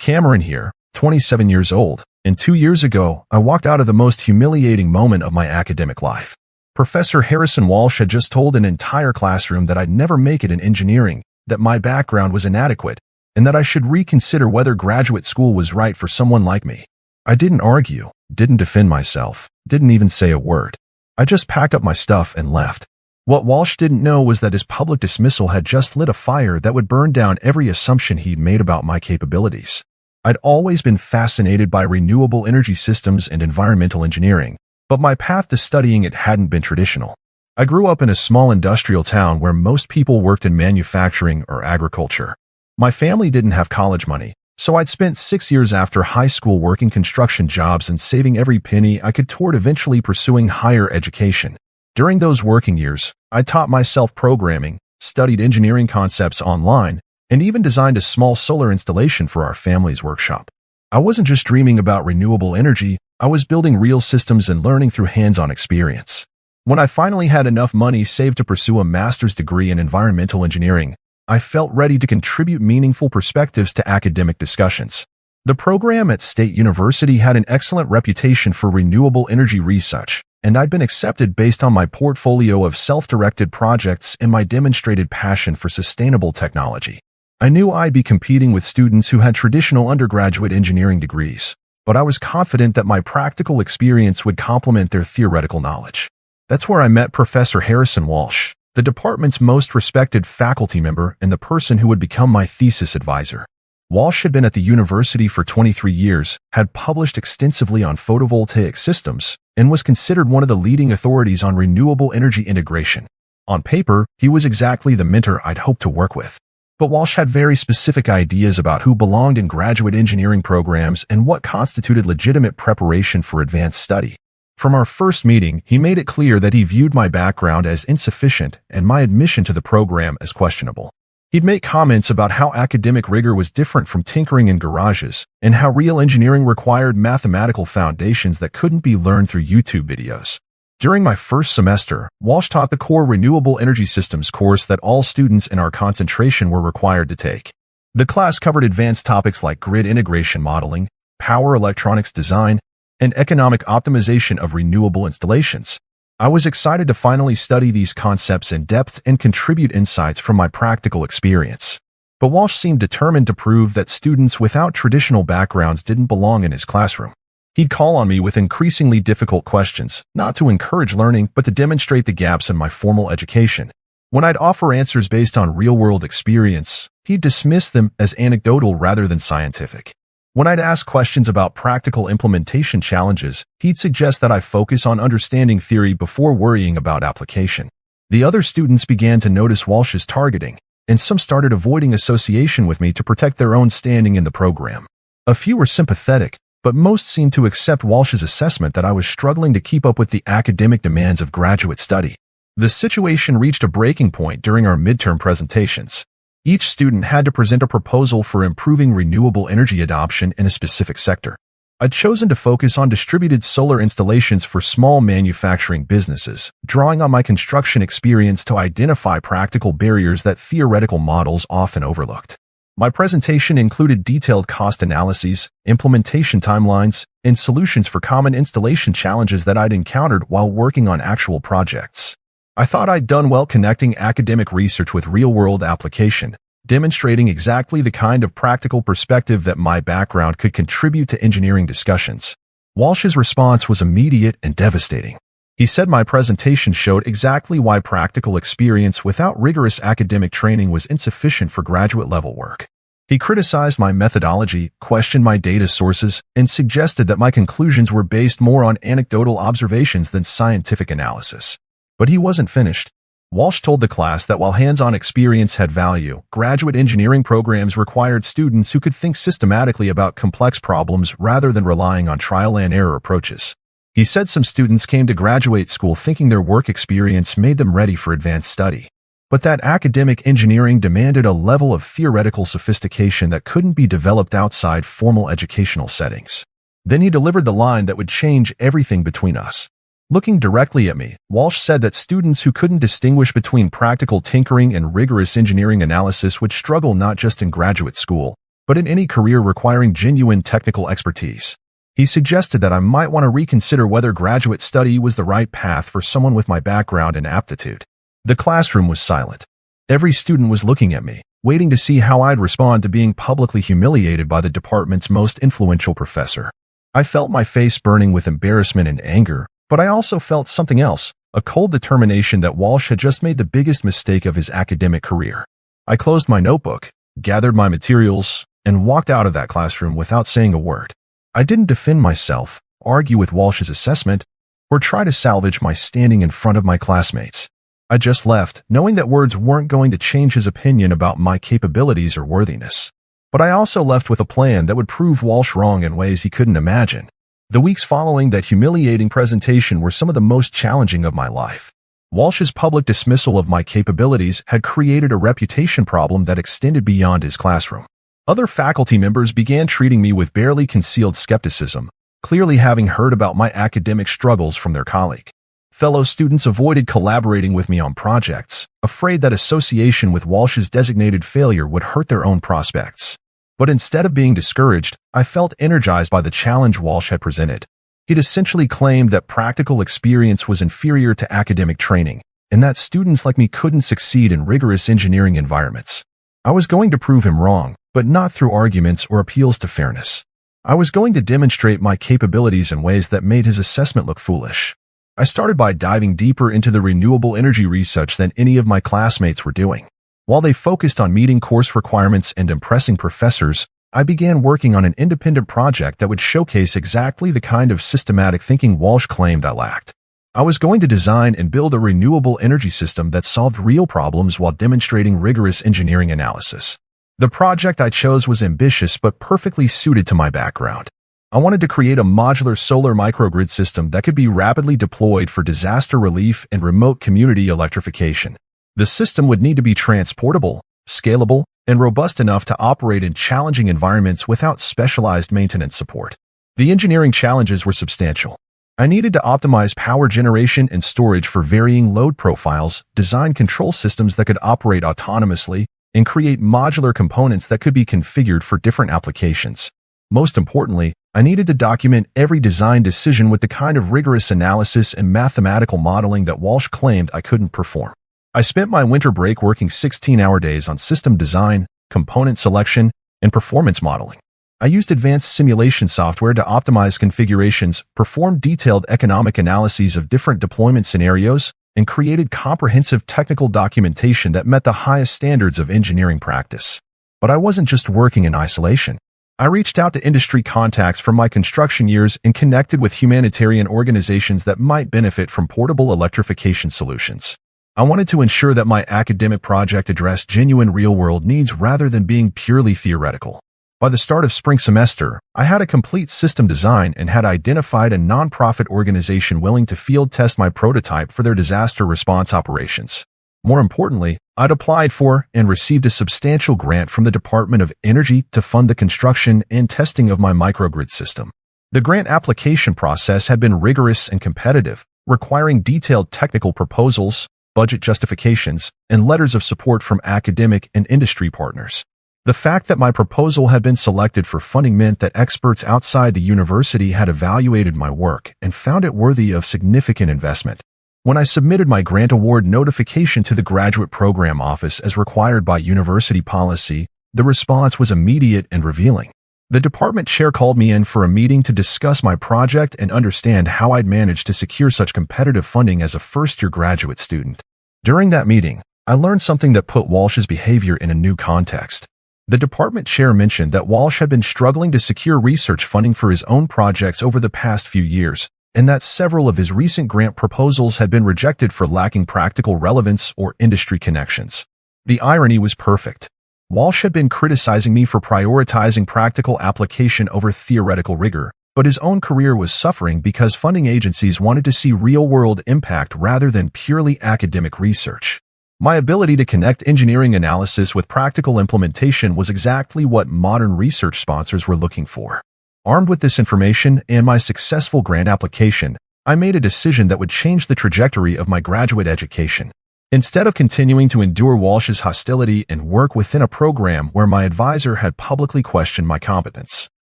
Cameron here, 27 years old, and 2 years ago, I walked out of the most humiliating moment of my academic life. Professor Harrison Walsh had just told an entire classroom that I'd never make it in engineering, that my background was inadequate, and that I should reconsider whether graduate school was right for someone like me. I didn't argue, didn't defend myself, didn't even say a word. I just packed up my stuff and left. What Walsh didn't know was that his public dismissal had just lit a fire that would burn down every assumption he'd made about my capabilities. I'd always been fascinated by renewable energy systems and environmental engineering, but my path to studying it hadn't been traditional. I grew up in a small industrial town where most people worked in manufacturing or agriculture. My family didn't have college money, so I'd spent 6 years after high school working construction jobs and saving every penny I could toward eventually pursuing higher education. During those working years, I taught myself programming, studied engineering concepts online, and even designed a small solar installation for our family's workshop. I wasn't just dreaming about renewable energy, I was building real systems and learning through hands-on experience. When I finally had enough money saved to pursue a master's degree in environmental engineering, I felt ready to contribute meaningful perspectives to academic discussions. The program at State University had an excellent reputation for renewable energy research, and I'd been accepted based on my portfolio of self-directed projects and my demonstrated passion for sustainable technology. I knew I'd be competing with students who had traditional undergraduate engineering degrees, but I was confident that my practical experience would complement their theoretical knowledge. That's where I met Professor Harrison Walsh, the department's most respected faculty member and the person who would become my thesis advisor. Walsh had been at the university for 23 years, had published extensively on photovoltaic systems, and was considered one of the leading authorities on renewable energy integration. On paper, he was exactly the mentor I'd hoped to work with. But Walsh had very specific ideas about who belonged in graduate engineering programs and what constituted legitimate preparation for advanced study. From our first meeting, he made it clear that he viewed my background as insufficient and my admission to the program as questionable. He'd make comments about how academic rigor was different from tinkering in garages and how real engineering required mathematical foundations that couldn't be learned through YouTube videos. During my first semester, Walsh taught the core Renewable Energy Systems course that all students in our concentration were required to take. The class covered advanced topics like grid integration modeling, power electronics design, and economic optimization of renewable installations. I was excited to finally study these concepts in depth and contribute insights from my practical experience. But Walsh seemed determined to prove that students without traditional backgrounds didn't belong in his classroom. He'd call on me with increasingly difficult questions, not to encourage learning, but to demonstrate the gaps in my formal education. When I'd offer answers based on real-world experience, he'd dismiss them as anecdotal rather than scientific. When I'd ask questions about practical implementation challenges, he'd suggest that I focus on understanding theory before worrying about application. The other students began to notice Walsh's targeting, and some started avoiding association with me to protect their own standing in the program. A few were sympathetic, but most seemed to accept Walsh's assessment that I was struggling to keep up with the academic demands of graduate study. The situation reached a breaking point during our midterm presentations. Each student had to present a proposal for improving renewable energy adoption in a specific sector. I'd chosen to focus on distributed solar installations for small manufacturing businesses, drawing on my construction experience to identify practical barriers that theoretical models often overlooked. My presentation included detailed cost analyses, implementation timelines, and solutions for common installation challenges that I'd encountered while working on actual projects. I thought I'd done well connecting academic research with real-world application, demonstrating exactly the kind of practical perspective that my background could contribute to engineering discussions. Walsh's response was immediate and devastating. He said my presentation showed exactly why practical experience without rigorous academic training was insufficient for graduate-level work. He criticized my methodology, questioned my data sources, and suggested that my conclusions were based more on anecdotal observations than scientific analysis. But he wasn't finished. Walsh told the class that while hands-on experience had value, graduate engineering programs required students who could think systematically about complex problems rather than relying on trial-and-error approaches. He said some students came to graduate school thinking their work experience made them ready for advanced study, but that academic engineering demanded a level of theoretical sophistication that couldn't be developed outside formal educational settings. Then he delivered the line that would change everything between us. Looking directly at me, Walsh said that students who couldn't distinguish between practical tinkering and rigorous engineering analysis would struggle not just in graduate school, but in any career requiring genuine technical expertise. He suggested that I might want to reconsider whether graduate study was the right path for someone with my background and aptitude. The classroom was silent. Every student was looking at me, waiting to see how I'd respond to being publicly humiliated by the department's most influential professor. I felt my face burning with embarrassment and anger, but I also felt something else, a cold determination that Walsh had just made the biggest mistake of his academic career. I closed my notebook, gathered my materials, and walked out of that classroom without saying a word. I didn't defend myself, argue with Walsh's assessment, or try to salvage my standing in front of my classmates. I just left, knowing that words weren't going to change his opinion about my capabilities or worthiness. But I also left with a plan that would prove Walsh wrong in ways he couldn't imagine. The weeks following that humiliating presentation were some of the most challenging of my life. Walsh's public dismissal of my capabilities had created a reputation problem that extended beyond his classroom. Other faculty members began treating me with barely concealed skepticism, clearly having heard about my academic struggles from their colleague. Fellow students avoided collaborating with me on projects, afraid that association with Walsh's designated failure would hurt their own prospects. But instead of being discouraged, I felt energized by the challenge Walsh had presented. He'd essentially claimed that practical experience was inferior to academic training, and that students like me couldn't succeed in rigorous engineering environments. I was going to prove him wrong, but not through arguments or appeals to fairness. I was going to demonstrate my capabilities in ways that made his assessment look foolish. I started by diving deeper into the renewable energy research than any of my classmates were doing. While they focused on meeting course requirements and impressing professors, I began working on an independent project that would showcase exactly the kind of systematic thinking Walsh claimed I lacked. I was going to design and build a renewable energy system that solved real problems while demonstrating rigorous engineering analysis. The project I chose was ambitious but perfectly suited to my background. I wanted to create a modular solar microgrid system that could be rapidly deployed for disaster relief and remote community electrification. The system would need to be transportable, scalable, and robust enough to operate in challenging environments without specialized maintenance support. The engineering challenges were substantial. I needed to optimize power generation and storage for varying load profiles, design control systems that could operate autonomously, and create modular components that could be configured for different applications. Most importantly, I needed to document every design decision with the kind of rigorous analysis and mathematical modeling that Walsh claimed I couldn't perform. I spent my winter break working 16-hour days on system design, component selection, and performance modeling. I used advanced simulation software to optimize configurations, perform detailed economic analyses of different deployment scenarios, and created comprehensive technical documentation that met the highest standards of engineering practice. But I wasn't just working in isolation. I reached out to industry contacts from my construction years and connected with humanitarian organizations that might benefit from portable electrification solutions. I wanted to ensure that my academic project addressed genuine real-world needs rather than being purely theoretical. By the start of spring semester, I had a complete system design and had identified a nonprofit organization willing to field test my prototype for their disaster response operations. More importantly, I'd applied for and received a substantial grant from the Department of Energy to fund the construction and testing of my microgrid system. The grant application process had been rigorous and competitive, requiring detailed technical proposals, budget justifications, and letters of support from academic and industry partners. The fact that my proposal had been selected for funding meant that experts outside the university had evaluated my work and found it worthy of significant investment. When I submitted my grant award notification to the graduate program office as required by university policy, the response was immediate and revealing. The department chair called me in for a meeting to discuss my project and understand how I'd managed to secure such competitive funding as a first-year graduate student. During that meeting, I learned something that put Walsh's behavior in a new context. The department chair mentioned that Walsh had been struggling to secure research funding for his own projects over the past few years, and that several of his recent grant proposals had been rejected for lacking practical relevance or industry connections. The irony was perfect. Walsh had been criticizing me for prioritizing practical application over theoretical rigor, but his own career was suffering because funding agencies wanted to see real-world impact rather than purely academic research. My ability to connect engineering analysis with practical implementation was exactly what modern research sponsors were looking for. Armed with this information and my successful grant application, I made a decision that would change the trajectory of my graduate education. Instead of continuing to endure Walsh's hostility and work within a program where my advisor had publicly questioned my competence,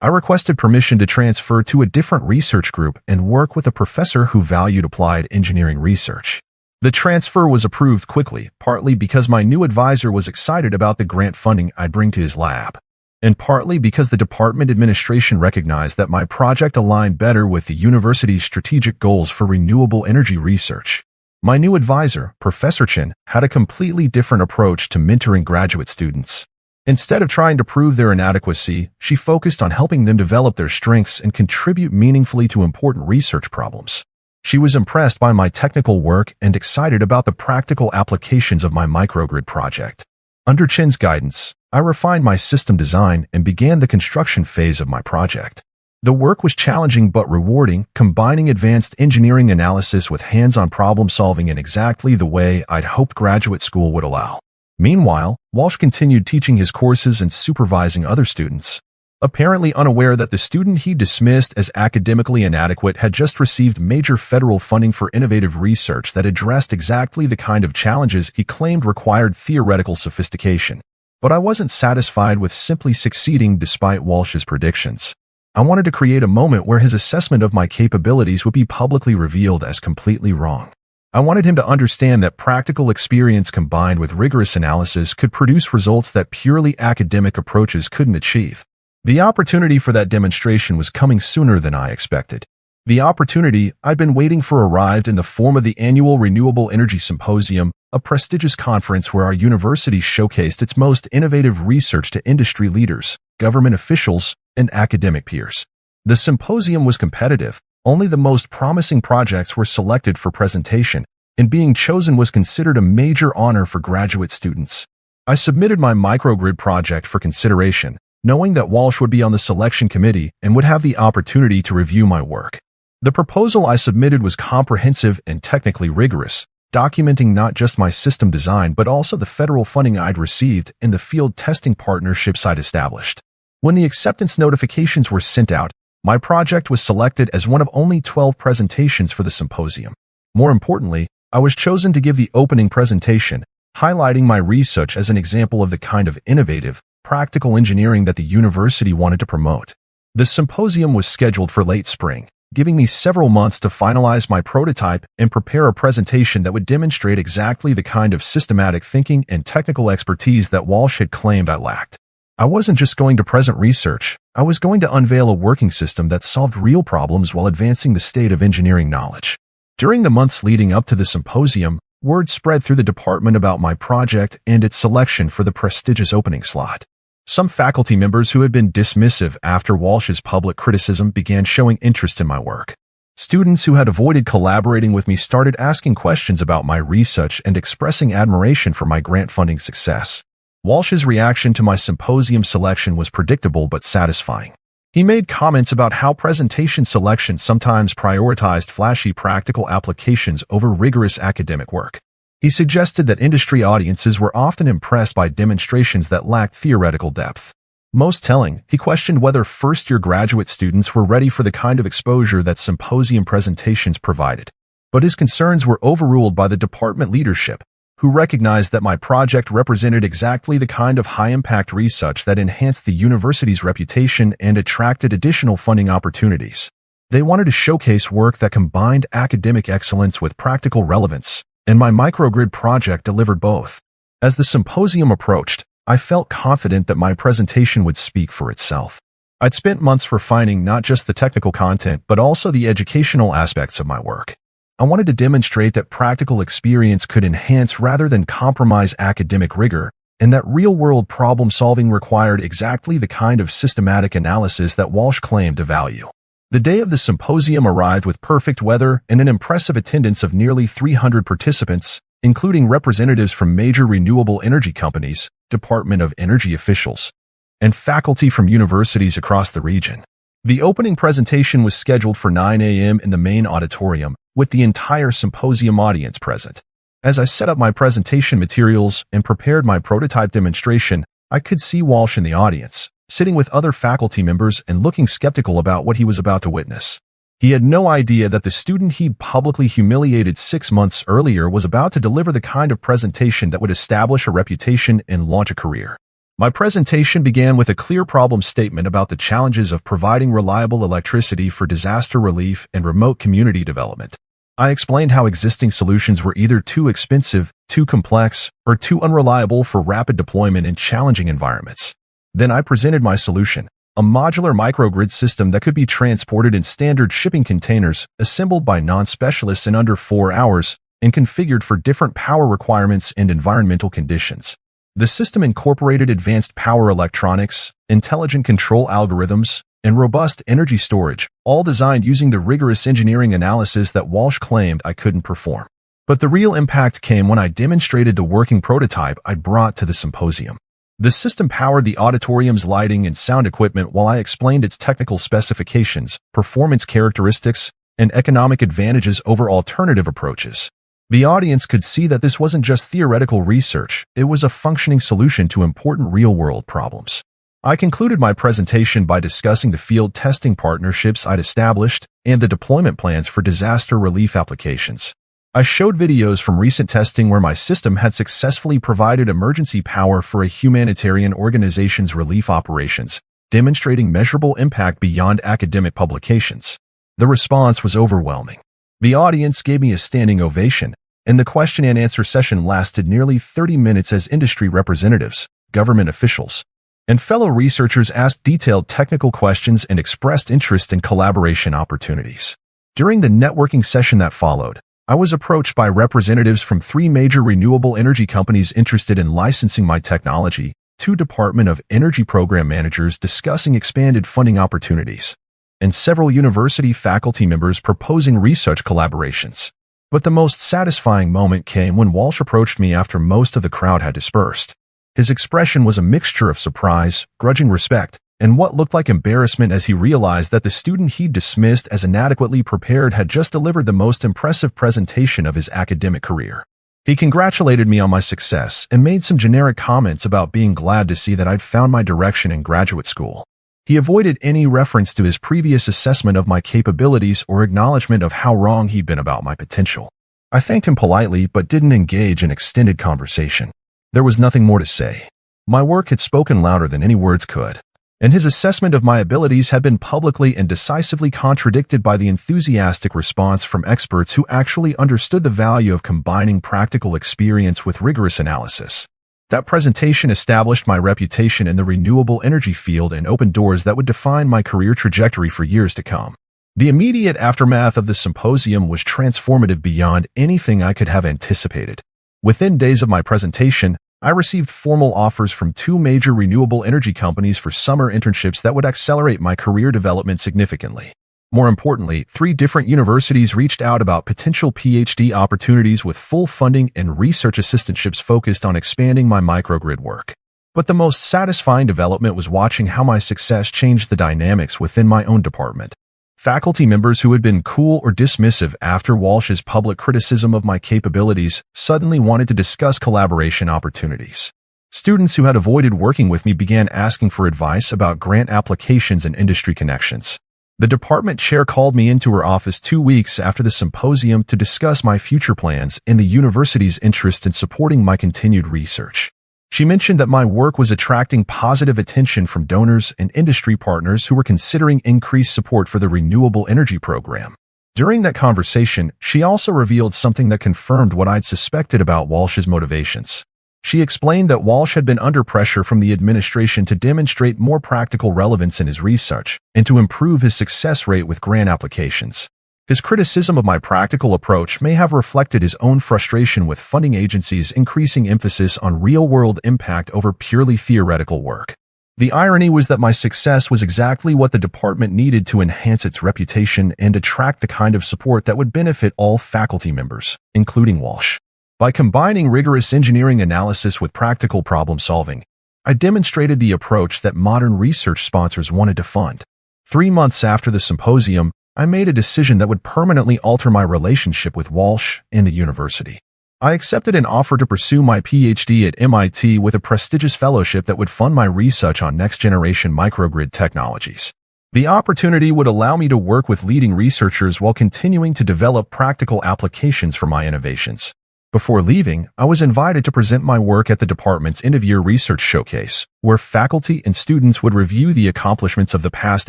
I requested permission to transfer to a different research group and work with a professor who valued applied engineering research. The transfer was approved quickly, partly because my new advisor was excited about the grant funding I'd bring to his lab, and partly because the department administration recognized that my project aligned better with the university's strategic goals for renewable energy research. My new advisor, Professor Chen, had a completely different approach to mentoring graduate students. Instead of trying to prove their inadequacy, she focused on helping them develop their strengths and contribute meaningfully to important research problems. She was impressed by my technical work and excited about the practical applications of my microgrid project. Under Chen's guidance, I refined my system design and began the construction phase of my project. The work was challenging but rewarding, combining advanced engineering analysis with hands-on problem solving in exactly the way I'd hoped graduate school would allow. Meanwhile, Walsh continued teaching his courses and supervising other students, apparently unaware that the student he dismissed as academically inadequate had just received major federal funding for innovative research that addressed exactly the kind of challenges he claimed required theoretical sophistication. But I wasn't satisfied with simply succeeding despite Walsh's predictions. I wanted to create a moment where his assessment of my capabilities would be publicly revealed as completely wrong. I wanted him to understand that practical experience combined with rigorous analysis could produce results that purely academic approaches couldn't achieve. The opportunity for that demonstration was coming sooner than I expected. The opportunity I'd been waiting for arrived in the form of the annual Renewable Energy Symposium, a prestigious conference where our university showcased its most innovative research to industry leaders, government officials, and academic peers. The symposium was competitive. Only the most promising projects were selected for presentation, and being chosen was considered a major honor for graduate students. I submitted my microgrid project for consideration, knowing that Walsh would be on the selection committee and would have the opportunity to review my work. The proposal I submitted was comprehensive and technically rigorous, documenting not just my system design but also the federal funding I'd received and the field testing partnerships I'd established. When the acceptance notifications were sent out, my project was selected as one of only 12 presentations for the symposium. More importantly, I was chosen to give the opening presentation, highlighting my research as an example of the kind of innovative, practical engineering that the university wanted to promote. The symposium was scheduled for late spring, giving me several months to finalize my prototype and prepare a presentation that would demonstrate exactly the kind of systematic thinking and technical expertise that Walsh had claimed I lacked. I wasn't just going to present research, I was going to unveil a working system that solved real problems while advancing the state of engineering knowledge. During the months leading up to the symposium, word spread through the department about my project and its selection for the prestigious opening slot. Some faculty members who had been dismissive after Walsh's public criticism began showing interest in my work. Students who had avoided collaborating with me started asking questions about my research and expressing admiration for my grant funding success. Walsh's reaction to my symposium selection was predictable but satisfying. He made comments about how presentation selection sometimes prioritized flashy practical applications over rigorous academic work. He suggested that industry audiences were often impressed by demonstrations that lacked theoretical depth. Most telling, he questioned whether first-year graduate students were ready for the kind of exposure that symposium presentations provided. But his concerns were overruled by the department leadership, who recognized that my project represented exactly the kind of high-impact research that enhanced the university's reputation and attracted additional funding opportunities. They wanted to showcase work that combined academic excellence with practical relevance, and my microgrid project delivered both. As the symposium approached, I felt confident that my presentation would speak for itself. I'd spent months refining not just the technical content but also the educational aspects of my work. I wanted to demonstrate that practical experience could enhance rather than compromise academic rigor, and that real-world problem-solving required exactly the kind of systematic analysis that Walsh claimed to value. The day of the symposium arrived with perfect weather and an impressive attendance of nearly 300 participants, including representatives from major renewable energy companies, Department of Energy officials, and faculty from universities across the region. The opening presentation was scheduled for 9 a.m. in the main auditorium, with the entire symposium audience present. As I set up my presentation materials and prepared my prototype demonstration, I could see Walsh in the audience, sitting with other faculty members and looking skeptical about what he was about to witness. He had no idea that the student he'd publicly humiliated 6 months earlier was about to deliver the kind of presentation that would establish a reputation and launch a career. My presentation began with a clear problem statement about the challenges of providing reliable electricity for disaster relief and remote community development. I explained how existing solutions were either too expensive, too complex, or too unreliable for rapid deployment in challenging environments. Then I presented my solution, a modular microgrid system that could be transported in standard shipping containers, assembled by non-specialists in under 4 hours, and configured for different power requirements and environmental conditions. The system incorporated advanced power electronics, intelligent control algorithms, and robust energy storage, all designed using the rigorous engineering analysis that Walsh claimed I couldn't perform. But the real impact came when I demonstrated the working prototype I brought to the symposium. The system powered the auditorium's lighting and sound equipment while I explained its technical specifications, performance characteristics, and economic advantages over alternative approaches. The audience could see that this wasn't just theoretical research, it was a functioning solution to important real-world problems. I concluded my presentation by discussing the field testing partnerships I'd established and the deployment plans for disaster relief applications. I showed videos from recent testing where my system had successfully provided emergency power for a humanitarian organization's relief operations, demonstrating measurable impact beyond academic publications. The response was overwhelming. The audience gave me a standing ovation, and the question and answer session lasted nearly 30 minutes as industry representatives, government officials, and fellow researchers asked detailed technical questions and expressed interest in collaboration opportunities. During the networking session that followed, I was approached by representatives from 3 major renewable energy companies interested in licensing my technology, 2 Department of Energy program managers discussing expanded funding opportunities, and several university faculty members proposing research collaborations. But the most satisfying moment came when Walsh approached me after most of the crowd had dispersed. His expression was a mixture of surprise, grudging respect, and what looked like embarrassment as he realized that the student he'd dismissed as inadequately prepared had just delivered the most impressive presentation of his academic career. He congratulated me on my success and made some generic comments about being glad to see that I'd found my direction in graduate school. He avoided any reference to his previous assessment of my capabilities or acknowledgement of how wrong he'd been about my potential. I thanked him politely but didn't engage in extended conversation. There was nothing more to say. My work had spoken louder than any words could, and his assessment of my abilities had been publicly and decisively contradicted by the enthusiastic response from experts who actually understood the value of combining practical experience with rigorous analysis. That presentation established my reputation in the renewable energy field and opened doors that would define my career trajectory for years to come. The immediate aftermath of the symposium was transformative beyond anything I could have anticipated. Within days of my presentation, I received formal offers from 2 major renewable energy companies for summer internships that would accelerate my career development significantly. More importantly, 3 different universities reached out about potential PhD opportunities with full funding and research assistantships focused on expanding my microgrid work. But the most satisfying development was watching how my success changed the dynamics within my own department. Faculty members who had been cool or dismissive after Walsh's public criticism of my capabilities suddenly wanted to discuss collaboration opportunities. Students who had avoided working with me began asking for advice about grant applications and industry connections. The department chair called me into her office 2 weeks after the symposium to discuss my future plans and the university's interest in supporting my continued research. She mentioned that my work was attracting positive attention from donors and industry partners who were considering increased support for the renewable energy program. During that conversation, she also revealed something that confirmed what I'd suspected about Walsh's motivations. She explained that Walsh had been under pressure from the administration to demonstrate more practical relevance in his research and to improve his success rate with grant applications. His criticism of my practical approach may have reflected his own frustration with funding agencies increasing emphasis on real-world impact over purely theoretical work. The irony was that my success was exactly what the department needed to enhance its reputation and attract the kind of support that would benefit all faculty members, including Walsh. By combining rigorous engineering analysis with practical problem-solving, I demonstrated the approach that modern research sponsors wanted to fund. 3 months after the symposium, I made a decision that would permanently alter my relationship with Walsh and the university. I accepted an offer to pursue my PhD at MIT with a prestigious fellowship that would fund my research on next-generation microgrid technologies. The opportunity would allow me to work with leading researchers while continuing to develop practical applications for my innovations. Before leaving, I was invited to present my work at the department's end-of-year research showcase, where faculty and students would review the accomplishments of the past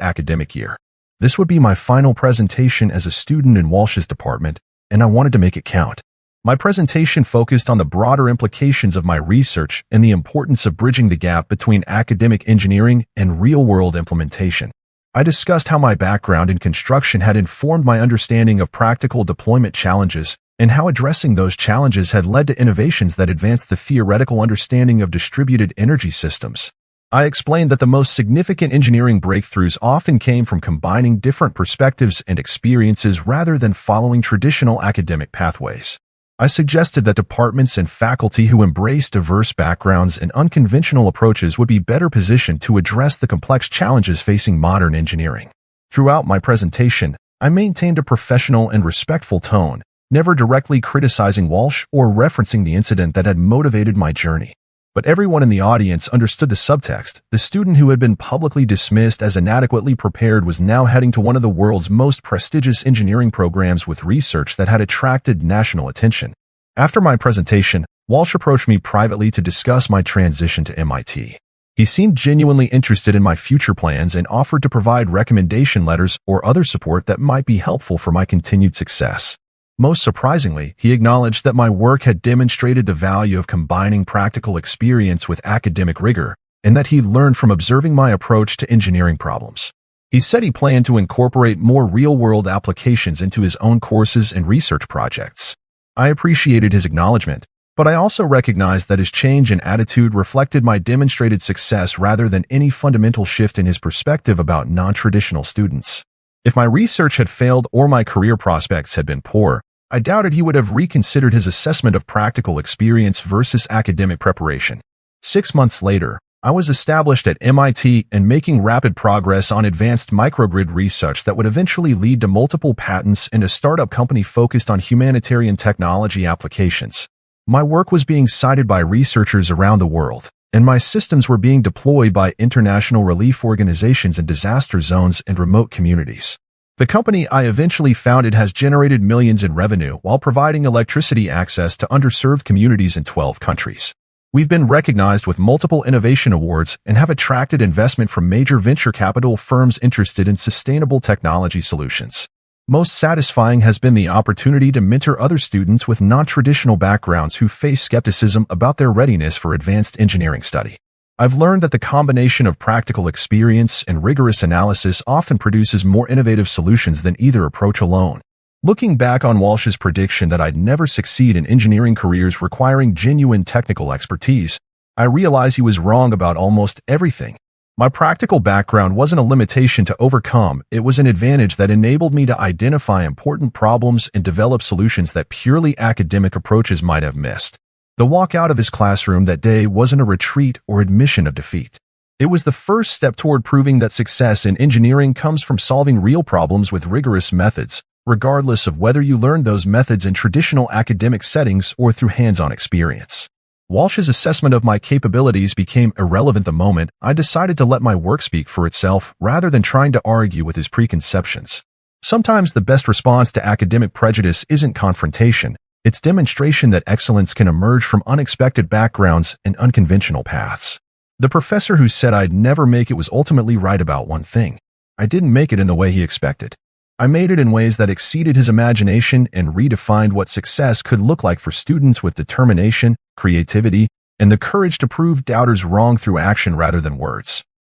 academic year. This would be my final presentation as a student in Walsh's department, and I wanted to make it count. My presentation focused on the broader implications of my research and the importance of bridging the gap between academic engineering and real-world implementation. I discussed how my background in construction had informed my understanding of practical deployment challenges and how addressing those challenges had led to innovations that advanced the theoretical understanding of distributed energy systems. I explained that the most significant engineering breakthroughs often came from combining different perspectives and experiences rather than following traditional academic pathways. I suggested that departments and faculty who embrace diverse backgrounds and unconventional approaches would be better positioned to address the complex challenges facing modern engineering. Throughout my presentation, I maintained a professional and respectful tone, never directly criticizing Walsh or referencing the incident that had motivated my journey. But everyone in the audience understood the subtext. The student who had been publicly dismissed as inadequately prepared was now heading to one of the world's most prestigious engineering programs with research that had attracted national attention. After my presentation, Walsh approached me privately to discuss my transition to MIT. He seemed genuinely interested in my future plans and offered to provide recommendation letters or other support that might be helpful for my continued success. Most surprisingly, he acknowledged that my work had demonstrated the value of combining practical experience with academic rigor, and that he'd learned from observing my approach to engineering problems. He said he planned to incorporate more real-world applications into his own courses and research projects. I appreciated his acknowledgement, but I also recognized that his change in attitude reflected my demonstrated success rather than any fundamental shift in his perspective about non-traditional students. If my research had failed or my career prospects had been poor, I doubted he would have reconsidered his assessment of practical experience versus academic preparation. 6 months later, I was established at MIT and making rapid progress on advanced microgrid research that would eventually lead to multiple patents and a startup company focused on humanitarian technology applications. My work was being cited by researchers around the world, and my systems were being deployed by international relief organizations in disaster zones and remote communities. The company I eventually founded has generated millions in revenue while providing electricity access to underserved communities in 12 countries. We've been recognized with multiple innovation awards and have attracted investment from major venture capital firms interested in sustainable technology solutions. Most satisfying has been the opportunity to mentor other students with non-traditional backgrounds who face skepticism about their readiness for advanced engineering study. I've learned that the combination of practical experience and rigorous analysis often produces more innovative solutions than either approach alone. Looking back on Walsh's prediction that I'd never succeed in engineering careers requiring genuine technical expertise, I realize he was wrong about almost everything. My practical background wasn't a limitation to overcome, it was an advantage that enabled me to identify important problems and develop solutions that purely academic approaches might have missed. The walk out of his classroom that day wasn't a retreat or admission of defeat. It was the first step toward proving that success in engineering comes from solving real problems with rigorous methods, regardless of whether you learned those methods in traditional academic settings or through hands-on experience. Walsh's assessment of my capabilities became irrelevant the moment I decided to let my work speak for itself rather than trying to argue with his preconceptions. Sometimes the best response to academic prejudice isn't confrontation, it's demonstration that excellence can emerge from unexpected backgrounds and unconventional paths. The professor who said I'd never make it was ultimately right about one thing. I didn't make it in the way he expected. I made it in ways that exceeded his imagination and redefined what success could look like for students with determination, creativity, and the courage to prove doubters wrong through action rather than words.